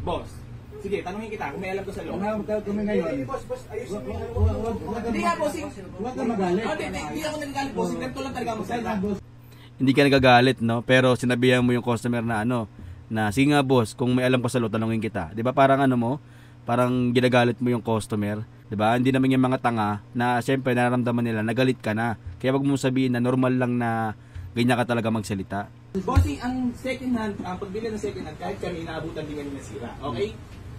Boss, sige, tanungin kita kung may alam ko sa loob. Kami ngayon. Boss, ayusin mo yung... Hindi nga, bossing. Huwag ka magalit. Hindi ako nagagalit, bossing. Ganito lang talaga magsalita. Hindi ka nagagalit, no? Pero sinabihan mo yung customer na na sige nga boss, kung may alam ko sa loob, tanungin kita. 'Di ba? Parang parang ginagalit mo yung customer, 'di ba? Hindi naman yung mga tanga na syempre nararamdaman nila nagalit ka na. Kaya wag mo sabihin na normal lang na ganyan ka talaga magsalita. Bossing, ang second hand, ang pagbili ng second hand, kahit kami inaabutan din kami nasira. Okay?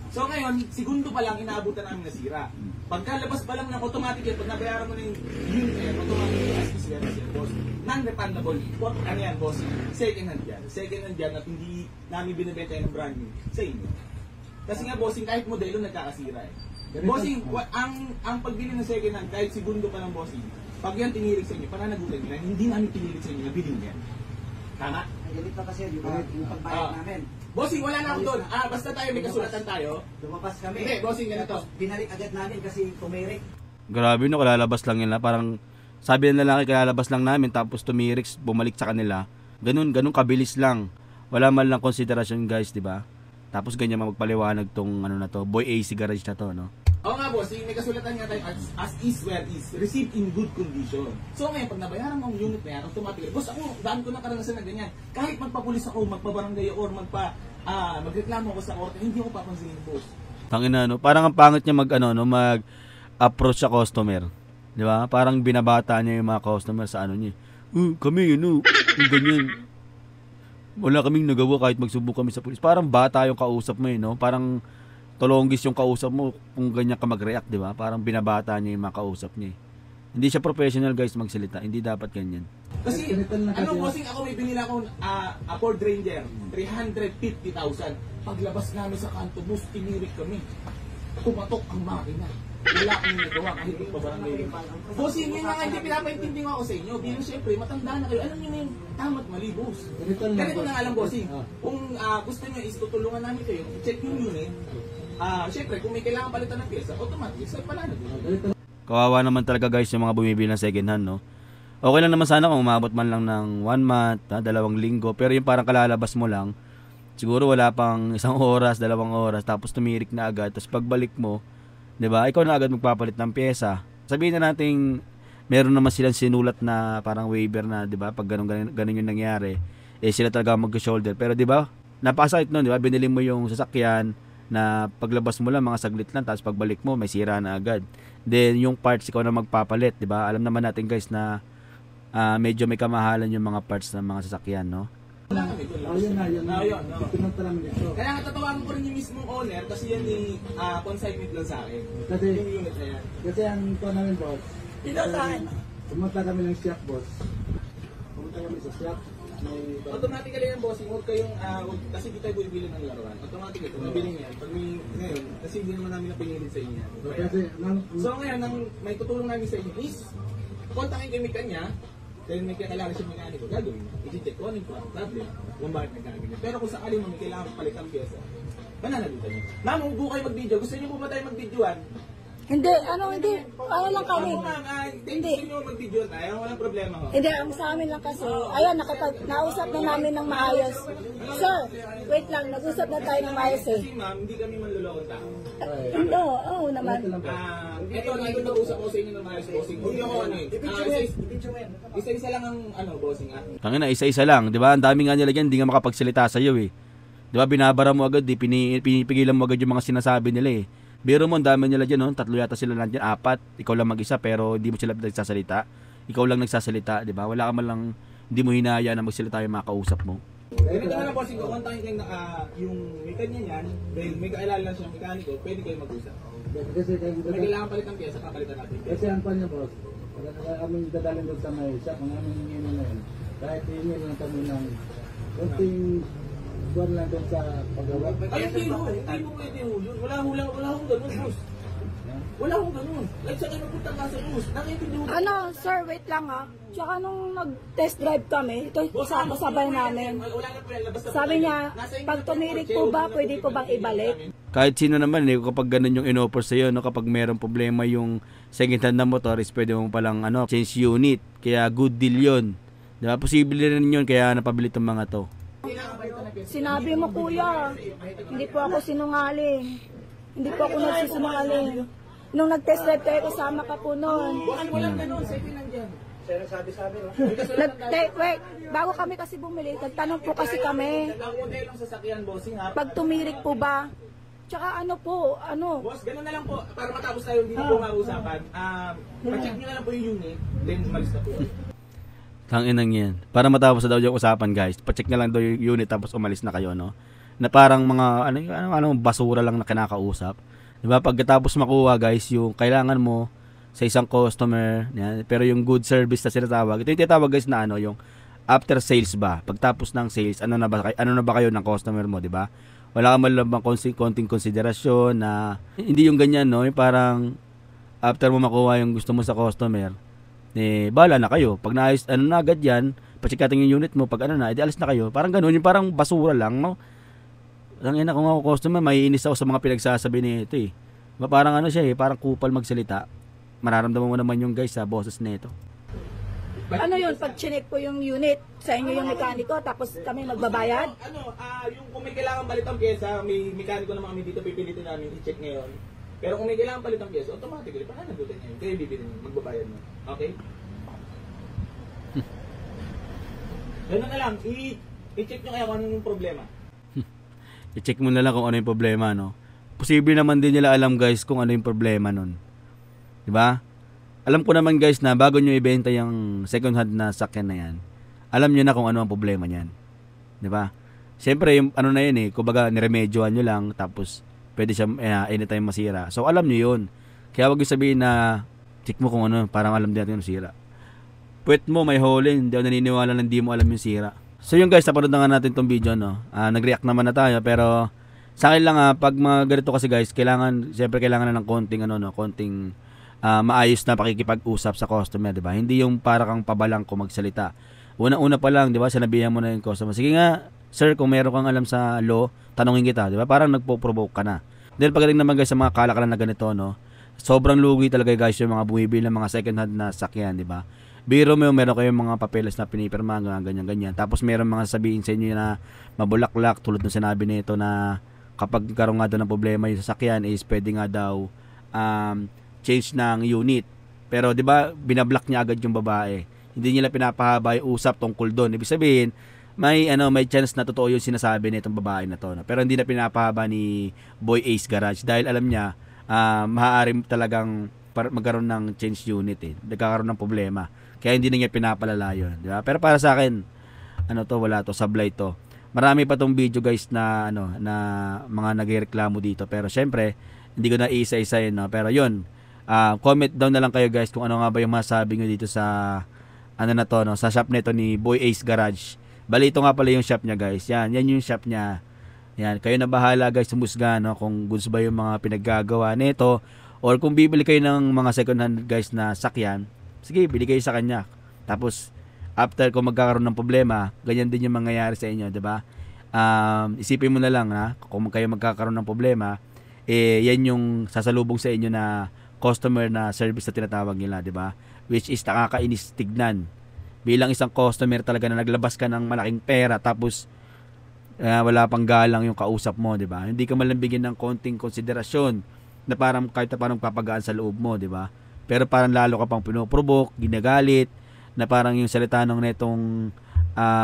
So ngayon, segundo pa lang inaabutan namin nasira. Pagkalabas pa lang ng automatic yan, pag nabayaran mo na yung unit na yan, automatic as is yan, boss. Non-refundable. Ano yan, boss? Second hand yan. Second hand yan at hindi namin binibenta yan ng brand new sa inyo. Kasi nga, bossing, kahit modelo nagkakasira eh. Bossing, ang pagbili ng second hand, kahit segundo pa lang, bossing, pag yan tinirik sa inyo, pananagutan nyo na hindi namin pinilit sa inyo na bilhin yan. Tama? Galit pa kasi, di ba? Yung pagbayad namin. Bossing, wala na ako doon. Basta tayo, may kasulatan tayo. Lumabas kami. Hindi, bossing, ganito. Binalik agad namin kasi tumirik. Grabe no, kalalabas lang nila. Parang sabi ng lalaki, kalalabas lang namin tapos tumirik, bumalik sa kanila. Ganun kabilis lang. Wala man lang konsiderasyon guys, di ba? Tapos ganyan magpaliwanag tong na to, Boy AC Garage na to, no? Oo nga boss, may kasulatan nga tayo as is where is, received in good condition. So ngayon, pag nabayaran mo ang unit na yan, automatic, boss ako, daan ko na karanasan na ganyan. Kahit magpapulis ako, magpabarangay or magreklamo ako sa korte, hindi ako papansinin, boss. Tangina, no? Parang ang pangit niya mag-approach sa customer. Di ba? Parang binabata niya yung mga customer sa niya. Kami, ganyan. Wala kaming nagawa kahit magsubok kami sa pulis. Parang bata yung kausap mo, no? Parang tolonggis yung kausap mo kung ganyan ka mag-react, di ba? Parang binabata niya yung mga kausap niya. Hindi siya professional guys magsalita. Hindi dapat ganyan. Kasi, bossing, ako may binila akong Ford Ranger, 350,000. Paglabas namin sa kanto, boss, tinirik kami. Tumatok ang makina. Wala kaming nagawa kahit magpabarangay. Bossing, yun nga hindi pinapaintindi nga ako sa inyo. Bilang siyempre, matanda na kayo. Alam nyo na yung tama't mali, boss. Ganito na nga lang, bossing. Kung gusto nyo is tutulungan namin kayo, check yung unit. Siyempre, kung may kailangan palitan ng pyesa, automatic, sa pala na. Kawawa naman talaga guys yung mga bumibili ng second hand, no? Okay lang naman sana kung umabot man lang ng 1 month, 2 linggo, pero yung parang kalalabas mo lang, siguro wala pang 1 oras, 2 oras, tapos tumirik na agad, tapos pagbalik mo, 'di ba? Ikaw na agad magpapalit ng pyesa. Sabihin na nating meron naman silang sinulat na parang waiver na, 'di ba? Pag ganun yung nangyari, sila talaga mag-shoulder. Pero 'di ba? Napakasakit noon, 'di ba? Binili mo yung sasakyan na paglabas mo lang mga saglit lang, tapos pagbalik mo may sira na agad. Then yung parts ikaw na magpapalit, 'di ba? Alam naman natin guys na medyo may kamahalan yung mga parts ng mga sasakyan, no? Yun na. Pinunta namin dito. Kaya nga tatawagan ko rin yung mismong owner kasi yan consignment lang sa akin. Kasi, yung unit na yan. Kasi ang ito namin, boss. Pumunta kami ng shop, boss. Pumunta kami sa shop. Automatically yan, bossing. Huwag kayong, kasi di tayo bumibili ng laruan. Automatically, kung nabili niyan, pag ngayon, kasi hindi naman namin napinilit sa inyo. So ngayon, may tutulong namin sa inyo is, kontakin kayo may kanya, dahil may kailangan siya mekaniko, gagawin mo. I-check ko ano yung problem, kung bakit nagkakaganyan. Pero kung sakali mo may kailangan palit ang pyesa, mananagutan niyo. Ma'am, huwag po kayo mag-video. Gusto niyo po ba tayo mag-videoan? Hindi, hindi. Ano lang kami. Hindi. Gusto niyo mag-videoan tayo? Walang problema ho. Hindi, ang sa amin lang kasi, ayan, nausap na namin ng maayos. Sir, wait lang, nag-usap na tayo ng maayos eh. Kasi ma'am, hindi kami manlulokong tao. Hindi, oo naman. Ito, nag-usap ko sa inyo ng maayos, bossing. Huwag niyo ako isa-isa lang ang bossing. Tangina, isa-isa lang, 'di ba? Ang dami nga nila diyan, hindi nga makapagsalita sa iyo eh. 'Di ba? Binabara mo agad, pinipigilan mo agad yung mga sinasabi nila eh. Biro mo, ang dami nila diyan, no? 3 yata sila nandiyan, 4, ikaw lang mag-isa pero hindi mo sila nagsasalita. Ikaw lang nagsasalita, 'di ba? Wala ka man lang, hindi mo hinahayaan na magsalita yung mga kausap mo. Ganito na lang, bossing, kung kontakin kayo yung may kanya niyan, dahil may kailangan lang siyang mekaniko, pwede kayo mag-usap. Kasi may kailangan palit ng pyesa, papalitan natin. Kasi ang pan niya, boss, aming dadalhin doon sa may shop, ang aming hingin na yun. Kahit hingin lang kami ng kunting buwan lang doon sa paggawa. Ay, hindi mo pwede ho yun. Wala hong ganun, boss. Wala hong ganun. Like sa kayo magpunta ka sa boss, nakikindi mo. Ano, sir, wait lang ha. Tsaka nung nag-test drive kami, ito kasabay namin. Sabi niya, pag tumirik po ba, pwede po bang ibalik? Kahit sino naman kapag ganun yung in-offer sa iyo, no, kapag mayroong problema yung second hand na motor, is pwede mo palang change unit. Kaya good deal 'yon. 'Di ba? Posible rin 'yon kaya napabili tong mga to. Kailangan palitan ng Sinabi mo kuya, hindi po ako sinungaling. Hindi po ako nagsisinungaling. Nung nag-test drive kayo, kasama ka po noon. Walang ganun, second hand yan. Wait, bago kami kasi bumili, nagtanong po kasi kami, Ang modelong sasakyan, bossing ha. pag tumirik po ba? Tsaka ano po, ano? Boss, ganun na lang po. Para matapos tayo, hindi na po mausapan. Pa-check nyo na lang po yung unit, then umalis na po. Tanginang yan. Para matapos na daw yung usapan, guys. Pa-check na lang daw yung unit tapos umalis na kayo, no? Na parang mga ano basura lang na kinakausap. 'Di ba? Pagkatapos makuha, guys, yung kailangan mo sa isang customer, yan, pero yung good service na sinatawag. Ito yung tinatawag, guys, na ano, yung after sales ba? Pagtapos ng sales, ano na ba kayo ng customer mo, 'di ba? Wala ka man lang bang konting konsiderasyon na hindi yung ganyan, no? Yung parang after mo makuha yung gusto mo sa customer, bahala na kayo. Pag naayos, na agad yan, pa-check natin yung unit mo, pag edi alis na kayo. Parang ganun, yung parang basura lang, no? Ang ina, kung ako customer, maiinis ako sa mga pinagsasabi nito, eh. Parang ano siya, parang kupal magsalita. Mararamdaman mo naman yung guys sa boses nito. Ano yun, pag chinek po yung unit, sa inyo yung mekaniko, tapos kami magbabayad? Yung kung may kailangan balitang pyesa, may mekaniko naman kami dito, pipilitin namin i-check ngayon. Pero kung may kailangan balitang pyesa, automatically, pananagutan niya yun. Kaya bibili niyo, magbabayad mo. Okay? Ganun na lang, i-check nyo kaya kung ano yung problema. I-check mo na lang kung ano yung problema, no? Posible naman din nila alam, guys, kung ano yung problema nun. Diba? Alam ko naman, guys, na bago nyo ibenta yung second hand na sakyan na yan, alam nyo na kung ano ang problema niyan. Diba? Siyempre, yung ano na yun, kumbaga, niremedyoan nyo lang, tapos pwede siya anytime masira. So, alam nyo yun. Kaya wag yung sabihin na check mo kung ano, parang alam din natin yung sira. Puwet mo, may hole, hindi ako naniniwala na hindi mo alam yung sira. So, yun, guys, napanood na nga natin tong video, no? Nag-react naman na tayo, pero sa akin lang, pag mga ganito kasi, guys, siyempre kailangan na ng konting maayos na pakikipag-usap sa customer, di ba? Hindi yung para kang pabalang kung magsalita. Una-una pa lang, di ba, sinabihan mo na yung customer, sige nga, sir, kung meron kang alam sa law, tanungin kita, di ba? Parang nagpo-provoke ka na. Dahil pagdating naman, guys, sa mga kalakalan na ganito, no, sobrang lugi talaga, guys, yung mga bumibili ng mga second hand na sakyan, di ba? Biro mo, meron kayong mga papeles na pinipirma, ganyan-ganyan. Tapos meron mga sabihin sa inyo na mabulaklak, tulad ng sinabi nito na kapag karoon nga daw ng problema yung sasakyan is pwede nga daw change ng unit. Pero 'di ba, binablock niya agad yung babae. Hindi nila pinapahaba yung usap tungkol doon. Ibig sabihin, may chance na totoo yung sinasabi nitong babae na to. No? Pero hindi na pinapahaba ni Boy Ace Garage dahil alam niya maaaring talagang magkaroon ng change unit nagkakaroon ng problema. Kaya hindi na niya pinapalala yun, di ba? Pero para sa akin, wala to, sablay to. Marami pa tong video, guys, na na mga nagrereklamo dito. Pero syempre, hindi ko na isa-isahin, no? Pero yun, comment down na lang kayo, guys, kung ano nga ba yung masabi nyo dito sa sa shop nito ni Boy Ace Garage. Bali, ito nga pala yung shop niya, guys. Yan yung shop niya. Yan, kayo na bahala, guys, sumusga, no? Kung gusto ba yung mga pinaggagawa nito, or kung bibili kayo ng mga second hand, guys, na sakyan, sige, bili kayo sa kanya. Tapos, after kung magkakaroon ng problema, ganyan din yung mangyayari sa inyo, di ba? Isipin mo na lang, kung kayo magkakaroon ng problema, yan yung sasalubong sa inyo na customer na service na tinatawag nila, di ba? Which is nakakainis tignan. Bilang isang customer talaga na naglabas ka ng malaking pera, tapos wala pang galang yung kausap mo, di ba? Hindi ka man lang bigyan ng konting konsiderasyon na parang kahit na parang papagaan sa loob mo, di ba? Pero parang lalo ka pang pinoprovoke, ginagalit, na parang yung salita ng netong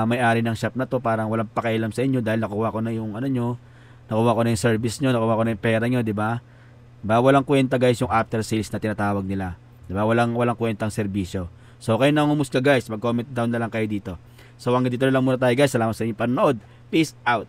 may-ari ng shop na to, parang walang pakialam sa inyo dahil nakuha ko na yung nakuha ko na yung service nyo, nakuha ko na yung pera nyo, di ba? Diba? Walang kwenta, guys, yung after sales na tinatawag nila. Di ba? Walang kwentang serbisyo. So, kayo na ngumusga, guys, mag-comment down na lang kayo dito. So, hanggang dito na lang muna tayo, guys. Salamat sa inyong panonood. Peace out.